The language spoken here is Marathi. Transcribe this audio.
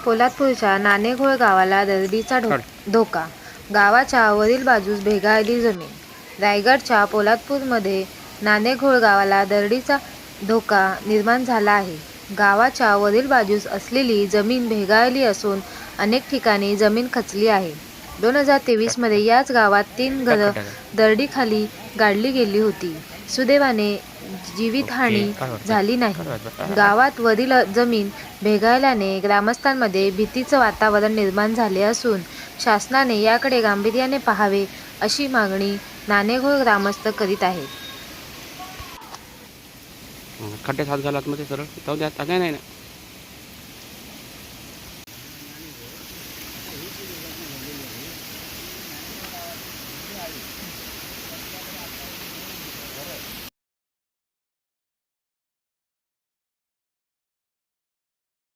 पोलादपूरच्या नाणेघोळ गावाला दरडीचा धोका. गावाच्या वरील बाजूस भेगाळली जमीन. रायगडच्या पोलादपूरमध्ये नाणेघोळ गावाला दरडीचा धोका निर्माण झाला आहे. गावाच्या वरील बाजूस असलेली जमीन भेगाळली असून अनेक ठिकाणी जमीन खचली आहे. 2023 मध्ये याच गावात 3 घरं दरडीखाली गाडली गेली होती. सुदैवाने जीवितहानी झाली नाही. गावात वरील जमीन भेगाळल्याने ग्रामस्थांमध्ये भीतीचं वातावरण निर्माण झाले असून शासनाने याकडे गांभीर्याने पाहावे अशी मागणी नाणेघोळ ग्रामस्थ करीत आहेत. खड्ड्यात हात घालात मध्ये सरळ जाऊ द्या, काय नाही ना.